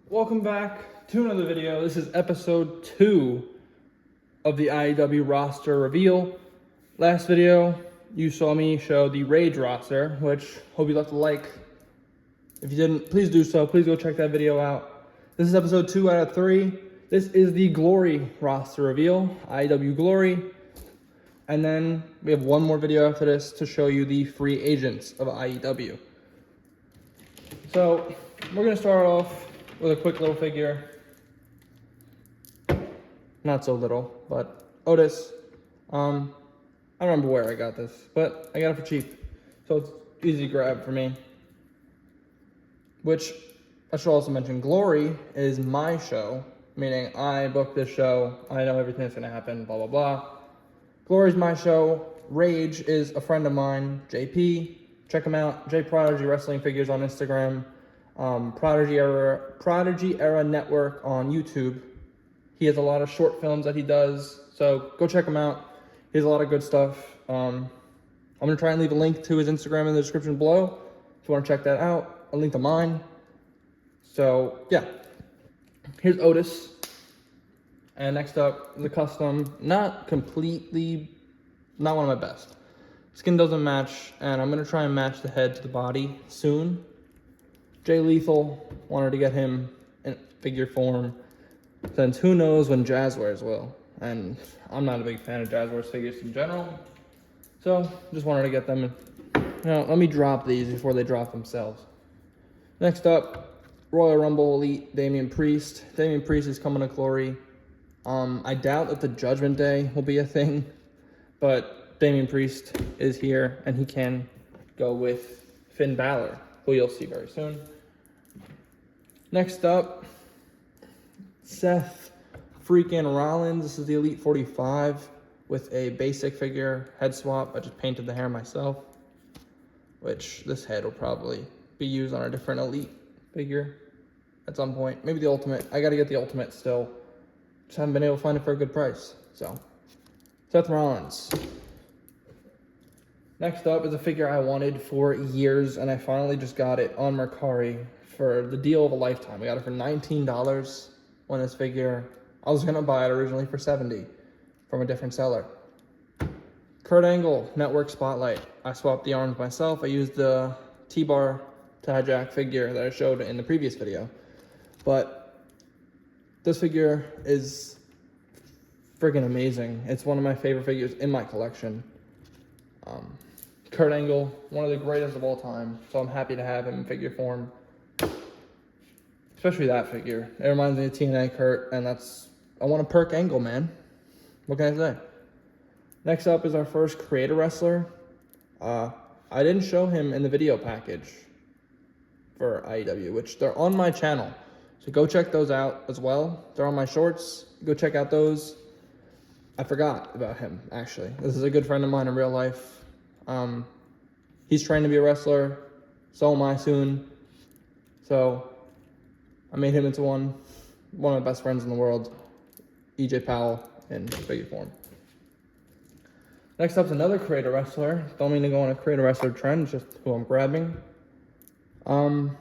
Welcome back to another video. This is episode 2 of the IEW roster reveal. Last video, you saw me show the Rage roster, which hope you left a like. If you didn't, please do so. Please go check that video out. This is episode 2 out of 3. This is the Glory roster reveal, IEW Glory. And then we have one more video after this to show you the free agents of IEW. So we're going to start off with a quick little figure. Not so little, but Otis. I don't remember where I got this, but I got it for cheap. So it's easy to grab for me. Which I should also mention, Glory is my show, meaning I booked this show. I know everything that's going to happen, blah, blah, blah. Glory is my show. Rage is a friend of mine, JP. Check him out, J Prodigy Wrestling Figures on Instagram. Prodigy Era Network on YouTube. He has a lot of short films that he does, so go check him out. He has a lot of good stuff. I'm going to try and leave a link to his Instagram in the description below if you want to check that out. A link to mine. So, yeah. Here's Otis. And next up, the custom. Not one of my best. Skin doesn't match, and I'm going to try and match the head to the body soon. Jay Lethal, wanted to get him in figure form, since who knows when Jazzwares will. And I'm not a big fan of Jazzwares figures in general, so just wanted to get them. Let me drop these before they drop themselves. Next up, Royal Rumble Elite, Damian Priest. Damian Priest is coming to Glory. I doubt that the Judgment Day will be a thing, but Damian Priest is here, and he can go with Finn Balor, who you'll see very soon. Next up, Seth freaking Rollins. This is the Elite 45 with a basic figure head swap. I just painted the hair myself, which this head will probably be used on a different Elite figure at some point. Maybe the Ultimate. I got to get the Ultimate still. Just haven't been able to find it for a good price. So, Seth Rollins. Next up is a figure I wanted for years, and I finally just got it on Mercari for the deal of a lifetime. I got it for $19 on this figure. I was going to buy it originally for $70 from a different seller. Kurt Angle, Network Spotlight. I swapped the arms myself. I used the T-Bar Tajak figure that I showed in the previous video. But this figure is friggin' amazing. It's one of my favorite figures in my collection. Kurt Angle, one of the greatest of all time, so I'm happy to have him in figure form. Especially that figure. It reminds me of TNA Kurt, and I want a perk Angle, man. What can I say? Next up is our first creator wrestler. I didn't show him in the video package for IEW, which they're on my channel. So go check those out as well. They're on my shorts. Go check out those. I forgot about him, actually. This is a good friend of mine in real life. He's trying to be a wrestler. So am I soon. So I made him into one of my best friends in the world, EJ Powell, in figure form. Next up is another creator wrestler. Don't mean to go on a creator wrestler trend, just who I'm grabbing. I've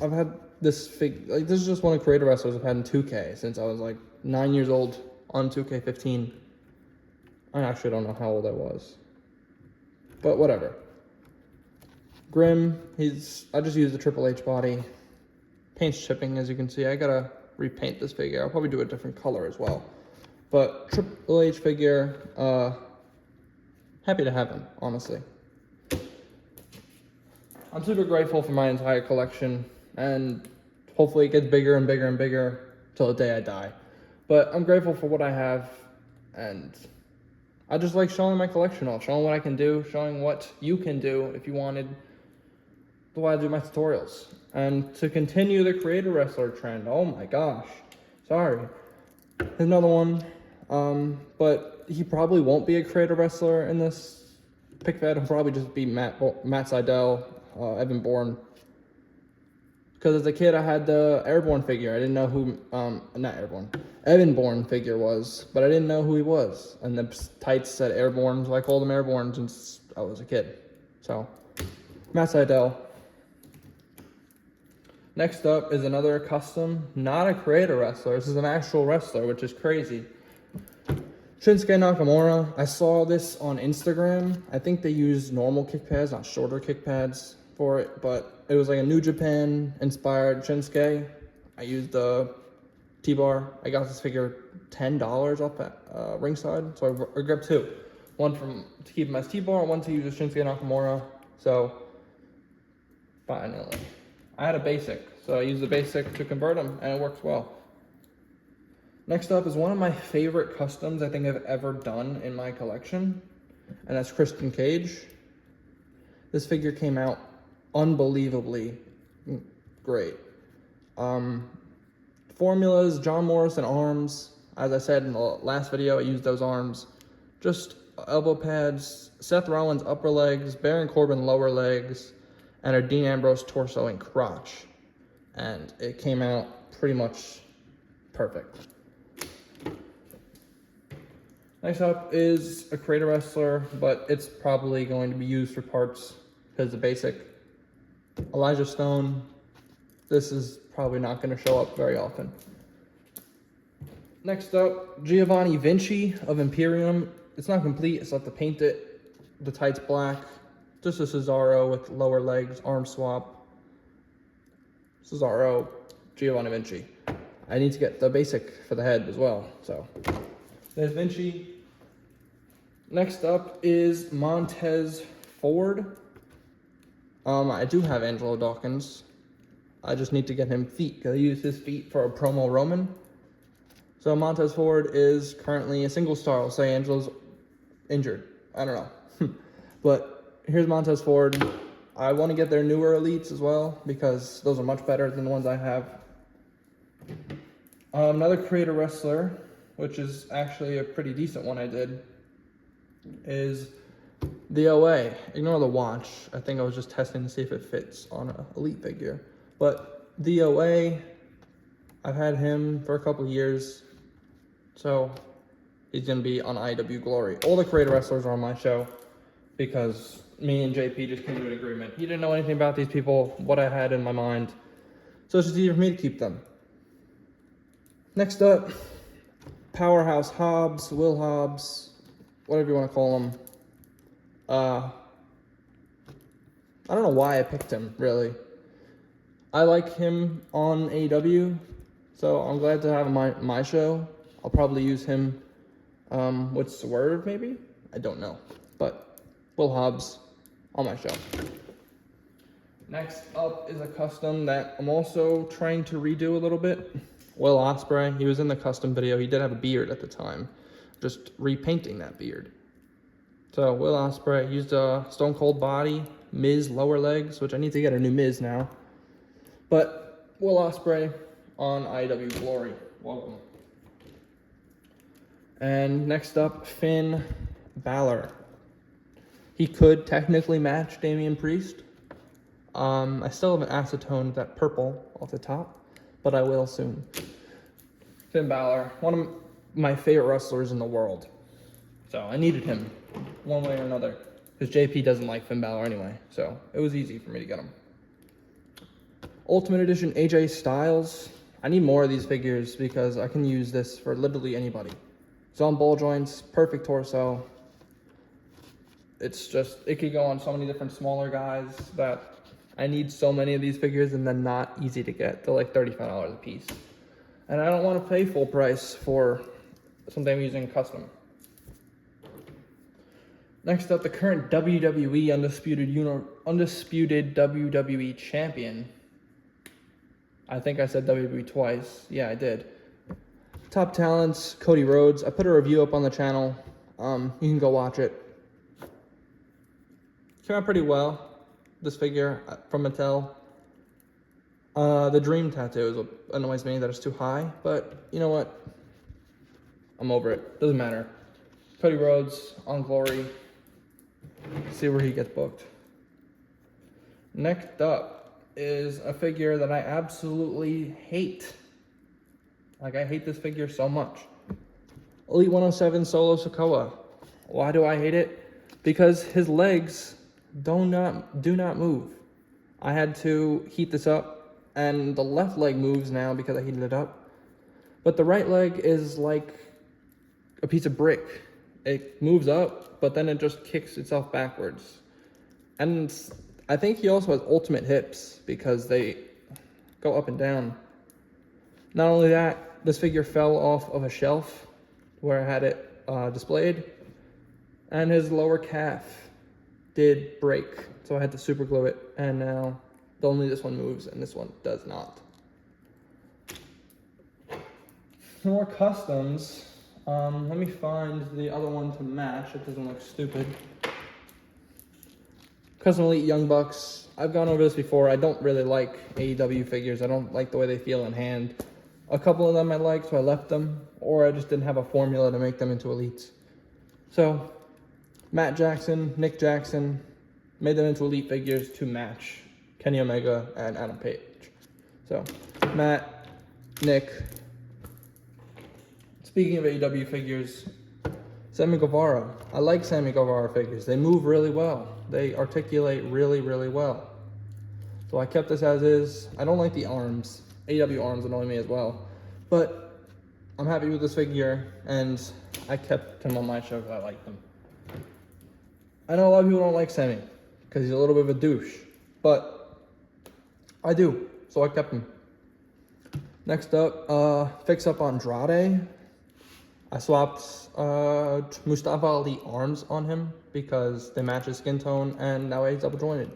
had this this is just one of the creator wrestlers I've had in 2K since I was like 9 years old on 2K15. I actually don't know how old I was, but whatever. Grim, I just used the Triple H body. Paint's chipping, as you can see. I gotta repaint this figure. I'll probably do a different color as well. But Triple H figure, happy to have him, honestly. I'm super grateful for my entire collection, and hopefully it gets bigger and bigger and bigger till the day I die. But I'm grateful for what I have, and I just like showing my collection off, showing what I can do, showing what you can do if you wanted the way I do my tutorials. And to continue the creator wrestler trend, oh my gosh, sorry. Here's another one, but he probably won't be a creator wrestler in this pick fed. He'll probably just be Matt Sydal, Evan Bourne. Because as a kid, I had the Airborne figure. I didn't know who, Evan Bourne figure was, but I didn't know who he was. And the tights said Airborne, so I called him Airborne since I was a kid. So, Matt Sydal. Next up is another custom, not a creator wrestler. This is an actual wrestler, which is crazy. Shinsuke Nakamura. I saw this on Instagram. I think they used normal kick pads, not shorter kick pads for it, but it was like a New Japan inspired Shinsuke. I used the T-bar. I got this figure $10 off at Ringside, so I grabbed two. One to keep him as T-bar, and one to use as Shinsuke Nakamura. So finally, I had a basic, so I used the basic to convert them, and it works well. Next up is one of my favorite customs I think I've ever done in my collection, and that's Christian Cage. This figure came out unbelievably great. Formulas, John Morrison arms. As I said in the last video, I used those arms. Just elbow pads, Seth Rollins upper legs, Baron Corbin lower legs, and a Dean Ambrose torso and crotch. And it came out pretty much perfect. Next up is a creator wrestler, but it's probably going to be used for parts because the basic. Elijah Stone. This is probably not going to show up very often. Next up, Giovanni Vinci of Imperium. It's not complete, so I have to paint it. The tights black. Just a Cesaro with lower legs, arm swap. Cesaro, Giovanni Vinci. I need to get the basic for the head as well, so there's Vinci. Next up is Montez Ford. I do have Angelo Dawkins. I just need to get him feet, because I use his feet for a promo Roman. So Montez Ford is currently a single star. I'll say Angelo's injured. I don't know. But here's Montez Ford. I want to get their newer elites as well, because those are much better than the ones I have. Another creator wrestler, which is actually a pretty decent one I did, is the OA. Ignore the watch. I think I was just testing to see if it fits on an elite figure. But the OA, I've had him for a couple of years, so he's going to be on IW Glory. All the creator wrestlers are on my show because me and JP just came to an agreement. He didn't know anything about these people, what I had in my mind, so it's just easier for me to keep them. Next up, Powerhouse Hobbs, Will Hobbs, whatever you want to call him. I don't know why I picked him, really. I like him on AEW, so I'm glad to have him on my show. I'll probably use him with Swerve, maybe? I don't know. But Will Hobbs on my show. Next up is a custom that I'm also trying to redo a little bit. Will Ospreay, he was in the custom video. He did have a beard at the time. Just repainting that beard. So Will Ospreay used a Stone Cold body, Miz lower legs, which I need to get a new Miz now. But Will Ospreay on IW Glory. Welcome. And next up, Finn Balor. He could technically match Damian Priest. I still haven't acetoned that purple off the top, but I will soon. Finn Balor, one of my favorite wrestlers in the world. So I needed him one way or another, because JP doesn't like Finn Balor anyway, so it was easy for me to get him. Ultimate Edition AJ Styles. I need more of these figures because I can use this for literally anybody. It's on ball joints, perfect torso. It's just, it could go on so many different smaller guys that I need so many of these figures, and they're not easy to get. They're like $35 a piece. And I don't want to pay full price for something I'm using custom. Next up, the current WWE Undisputed WWE Champion. I think I said WWE twice. Yeah, I did. Top Talents, Cody Rhodes. I put a review up on the channel. You can go watch it. Came out pretty well, this figure from Mattel. The Dream tattoo is what annoys me, that it's too high. But you know what? I'm over it. Doesn't matter. Cody Rhodes on Glory. See where he gets booked. Next up is a figure that I absolutely hate. Like, I hate this figure so much. Elite 107 Solo Sikoa. Why do I hate it? Because his legs do not move. I had to heat this up, and the left leg moves now because I heated it up. But the right leg is like a piece of brick. It moves up, but then it just kicks itself backwards. And I think he also has ultimate hips because they go up and down. Not only that, this figure fell off of a shelf where I had it displayed, and his lower calf did break, so I had to super glue it, and now only this one moves and this one does not. More customs. Let me find the other one to match. It doesn't look stupid. Custom Elite Young Bucks. I've gone over this before. I don't really like AEW figures. I don't like the way they feel in hand. A couple of them I liked, so I left them, or I just didn't have a formula to make them into elites. So, Matt Jackson, Nick Jackson, made them into elite figures to match Kenny Omega and Adam Page. So, Matt, Nick. Speaking of AEW figures, Sammy Guevara. I like Sammy Guevara figures. They move really well. They articulate really, really well. So I kept this as is. I don't like the arms. AEW arms annoy me as well. But I'm happy with this figure, and I kept him on my show because I like them. I know a lot of people don't like Sammy because he's a little bit of a douche, but I do, so I kept him. Next up, Fix Up Andrade. I swapped Mustafa Ali arms on him because they match his skin tone, and now he's double jointed.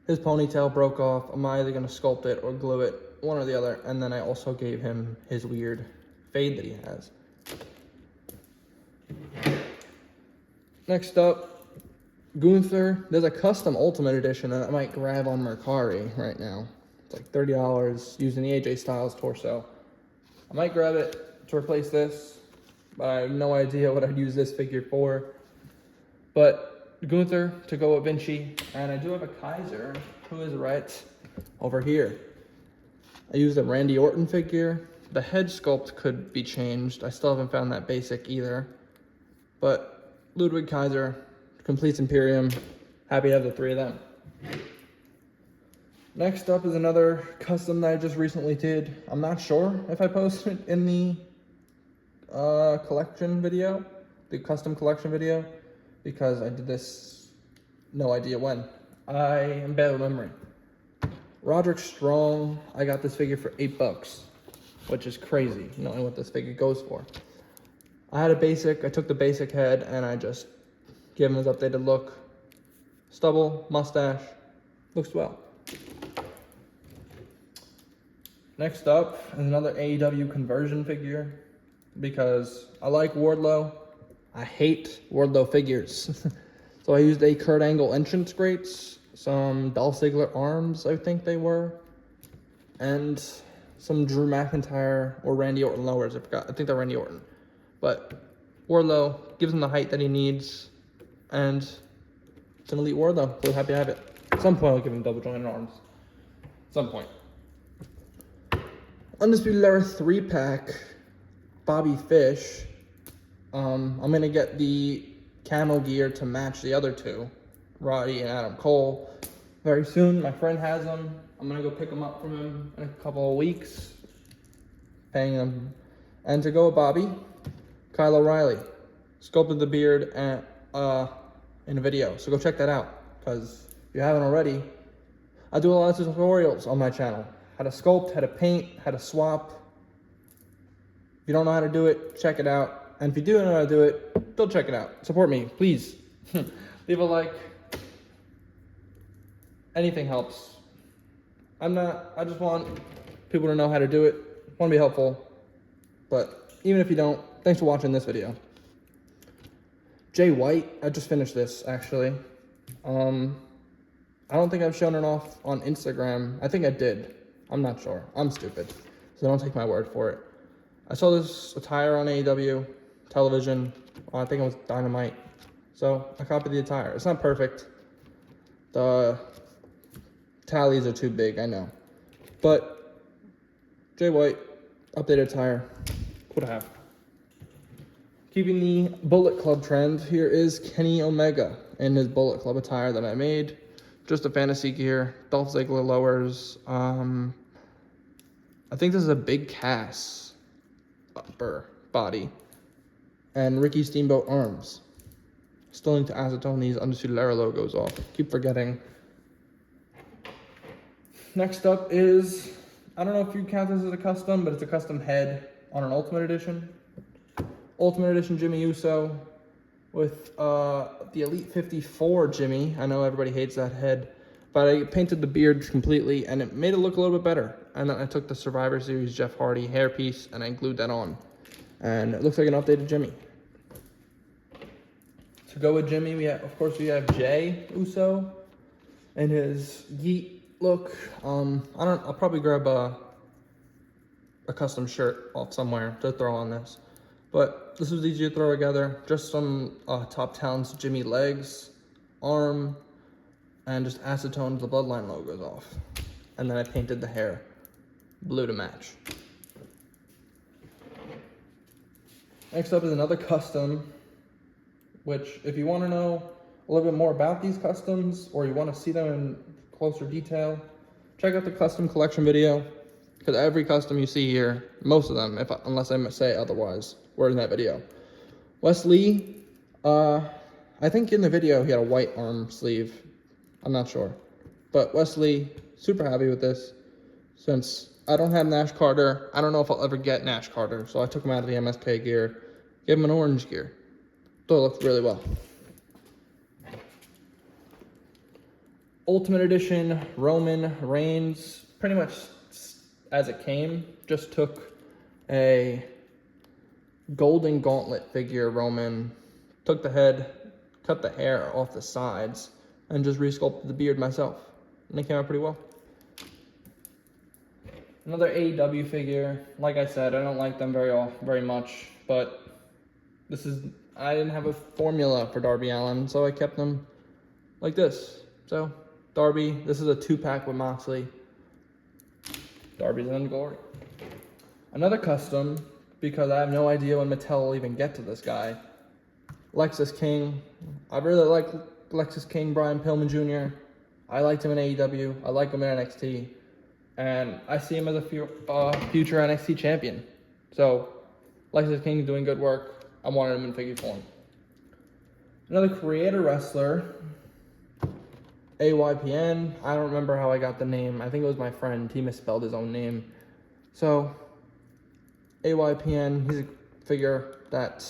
His ponytail broke off. I'm either going to sculpt it or glue it, one or the other, and then I also gave him his weird fade that he has. Next up, Gunther. There's a custom Ultimate Edition that I might grab on Mercari right now. It's like $30 using the AJ Styles torso. I might grab it to replace this, but I have no idea what I'd use this figure for. But Gunther to go with Vinci, and I do have a Kaiser who is right over here. I used a Randy Orton figure. The head sculpt could be changed. I still haven't found that basic either. But Ludwig Kaiser completes Imperium. Happy to have the three of them. Next up is another custom that I just recently did. I'm not sure if I posted it in the collection video, the custom collection video, because I did this no idea when. I am bad with memory. Roderick Strong, I got this figure for $8, which is crazy, knowing what this figure goes for. I had a basic, I took the basic head and I just gave him his updated look. Stubble, mustache, looks well. Next up is another AEW conversion figure, because I like Wardlow. I hate Wardlow figures. So I used a Kurt Angle entrance grates, some Dolph Ziggler arms, I think they were, and some Drew McIntyre or Randy Orton lowers. I think they're Randy Orton. But Wardlow gives him the height that he needs, and it's an elite Wardlow, so happy to have it. At some point I'll give him double jointed arms. At some point. Undisputed Era 3-pack, Bobby Fish. I'm going to get the camo gear to match the other two, Roddy and Adam Cole, very soon. My friend has them. I'm going to go pick them up from him in a couple of weeks, paying them. And to go with Bobby, Kyle O'Reilly sculpted the beard in a video, so go check that out, because if you haven't already, I do a lot of tutorials on my channel. How to sculpt, how to paint, how to swap. If you don't know how to do it, check it out. And if you do know how to do it, go check it out. Support me, please. Leave a like. Anything helps. I just want people to know how to do it. Want to be helpful. But even if you don't, thanks for watching this video. Jay White, I just finished this actually. I don't think I've shown it off on Instagram. I think I did. I'm not sure. I'm stupid, so don't take my word for it. I saw this attire on AEW television. I think it was Dynamite. So I copied the attire. It's not perfect. The tallies are too big, I know. But Jay White, updated attire. What I have. Keeping the Bullet Club trend, here is Kenny Omega in his Bullet Club attire that I made. just a fantasy gear. Dolph Ziggler lowers. I think this is a Big Cass upper body. And Ricky Steamboat arms. Still need to acetone these Undisputed Era logos off. Keep forgetting. Next up is, I don't know if you count this as a custom, but it's a custom head on an Ultimate Edition. Ultimate Edition Jimmy Uso with the Elite 54 Jimmy. I know everybody hates that head, but I painted the beard completely and it made it look a little bit better. And then I took the Survivor Series Jeff Hardy hairpiece and I glued that on. And it looks like an updated Jimmy. To go with Jimmy, of course we have Jey Uso and his Yeet look. I'll probably grab a custom shirt off somewhere to throw on this. But this was easy to throw together. Just some Top Talents Jimmy legs, arm, and just acetoned the Bloodline logos off. And then I painted the hair blue to match. Next up is another custom, which if you want to know a little bit more about these customs or you want to see them in closer detail, check out the custom collection video. Because every custom you see here, most of them, unless I say otherwise, were in that video. Wes Lee, I think in the video he had a white arm sleeve. I'm not sure. But Wes Lee, super happy with this. Since I don't have Nash Carter, I don't know if I'll ever get Nash Carter. So I took him out of the MSK gear, gave him an orange gear. Thought it looked really well. Ultimate Edition Roman Reigns, pretty much as it came. Just took a golden gauntlet figure Roman, took the head, cut the hair off the sides, and just resculpted the beard myself. And it came out pretty well. Another AEW figure. Like I said, I don't like them very much, but I didn't have a formula for Darby Allin, so I kept them like this. So, Darby, this is a 2-pack with Moxley. Darby's in Glory. Another custom, because I have no idea when Mattel will even get to this guy. Lexus King. I really like Lexus King, Brian Pillman Jr. I liked him in AEW. I like him in NXT. And I see him as a future NXT champion. So, Lexus King is doing good work. I wanted him in figure form. Another creator wrestler, AYPN. I don't remember how I got the name. I think it was my friend. He misspelled his own name. So, AYPN, he's a figure that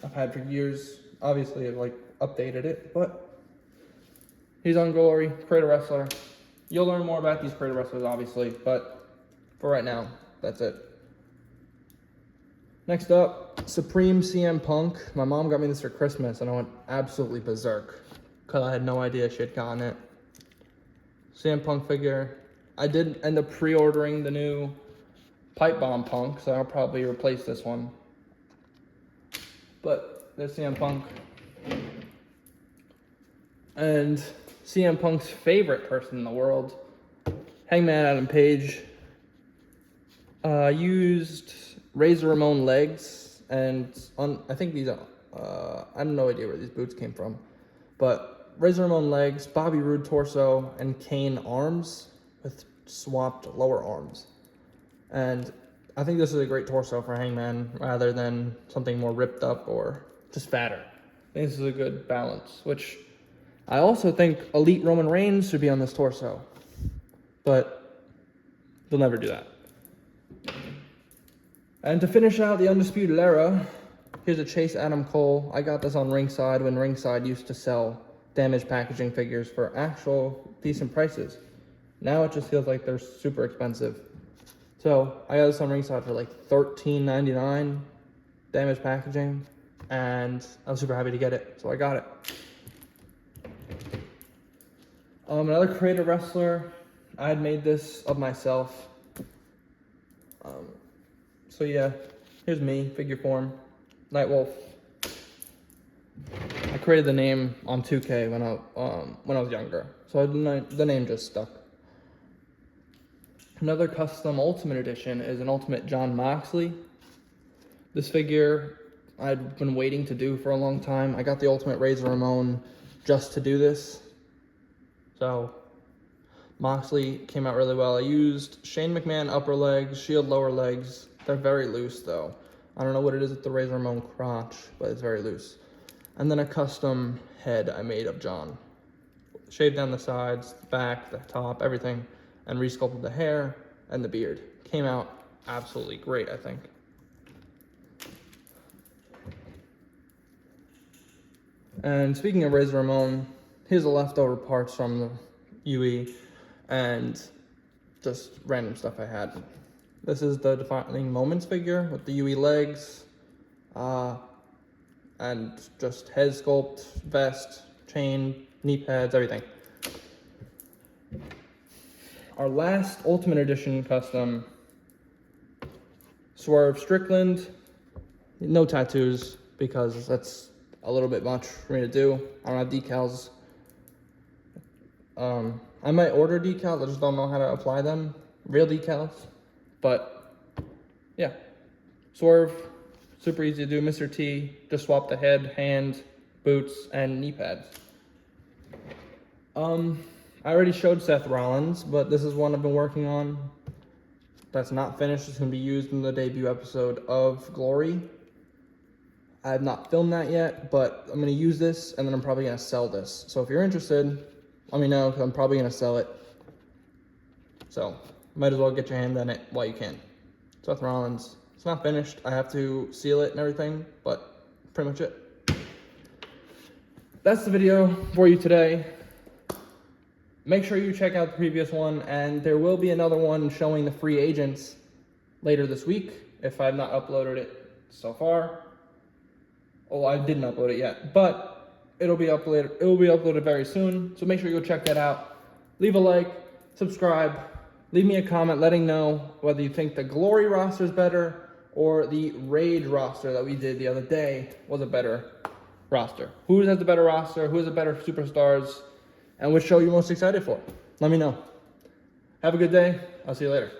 I've had for years. Obviously, I've updated it, but he's on Glory, creator wrestler. You'll learn more about these creator wrestlers, obviously, but for right now, that's it. Next up, Supreme CM Punk. My mom got me this for Christmas, and I went absolutely berserk because I had no idea she had gotten it. CM Punk figure. I did end up pre-ordering the new Pipe Bomb Punk, so I'll probably replace this one. But there's CM Punk. And CM Punk's favorite person in the world, Hangman Adam Page, used Razor Ramon legs, and I think these are, I have no idea where these boots came from, but Razor Ramon legs, Bobby Roode torso, and Kane arms with swapped lower arms. And I think this is a great torso for Hangman rather than something more ripped up or just fatter. I think this is a good balance, which I also think Elite Roman Reigns should be on this torso, but they'll never do that. And to finish out the Undisputed Era, here's a Chase Adam Cole. I got this on Ringside when Ringside used to sell damaged packaging figures for actual decent prices. Now it just feels like they're super expensive. So I got this on Ringside for $13.99 damaged packaging, and I was super happy to get it, so I got it. Another creator wrestler, I had made this of myself. So yeah, here's me, figure form, Nightwolf. I created the name on 2K when I was younger, so the name just stuck. Another custom Ultimate Edition is an Ultimate Jon Moxley. This figure I'd been waiting to do for a long time. I got the Ultimate Razor Ramon just to do this. So Moxley came out really well. I used Shane McMahon upper legs, Shield lower legs. They're very loose though. I don't know what it is with the Razor Ramon crotch, but it's very loose. And then a custom head I made of John. Shaved down the sides, the back, the top, everything, and resculpted the hair and the beard. Came out absolutely great, I think. And speaking of Razor Ramon, here's the leftover parts from the UE and just random stuff I had. This is the Defining Moments figure with the UE legs, and just head sculpt, vest, chain, knee pads, everything. Our last Ultimate Edition custom, Swerve Strickland. No tattoos because that's a little bit much for me to do. I don't have decals. I might order decals, I just don't know how to apply them. Real decals. But yeah, Swerve, super easy to do. Mr. T, just swap the head, hand, boots, and knee pads. I already showed Seth Rollins, but this is one I've been working on that's not finished. It's going to be used in the debut episode of Glory. I have not filmed that yet, but I'm going to use this, and then I'm probably going to sell this. So if you're interested, let me know, because I'm probably going to sell it. So might as well get your hand on it while you can. Seth Rollins. It's not finished. I have to seal it and everything, but pretty much it. That's the video for you today. Make sure you check out the previous one, and there will be another one showing the free agents later this week, if I've not uploaded it so far. Oh, I didn't upload it yet, but it'll be uploaded. It will be uploaded very soon, so make sure you go check that out. Leave a like, subscribe, leave me a comment letting know whether you think the Glory roster is better or the Rage roster that we did the other day was a better roster. Who has the better roster? Who has the better superstars? And which show you're most excited for? Let me know. Have a good day. I'll see you later.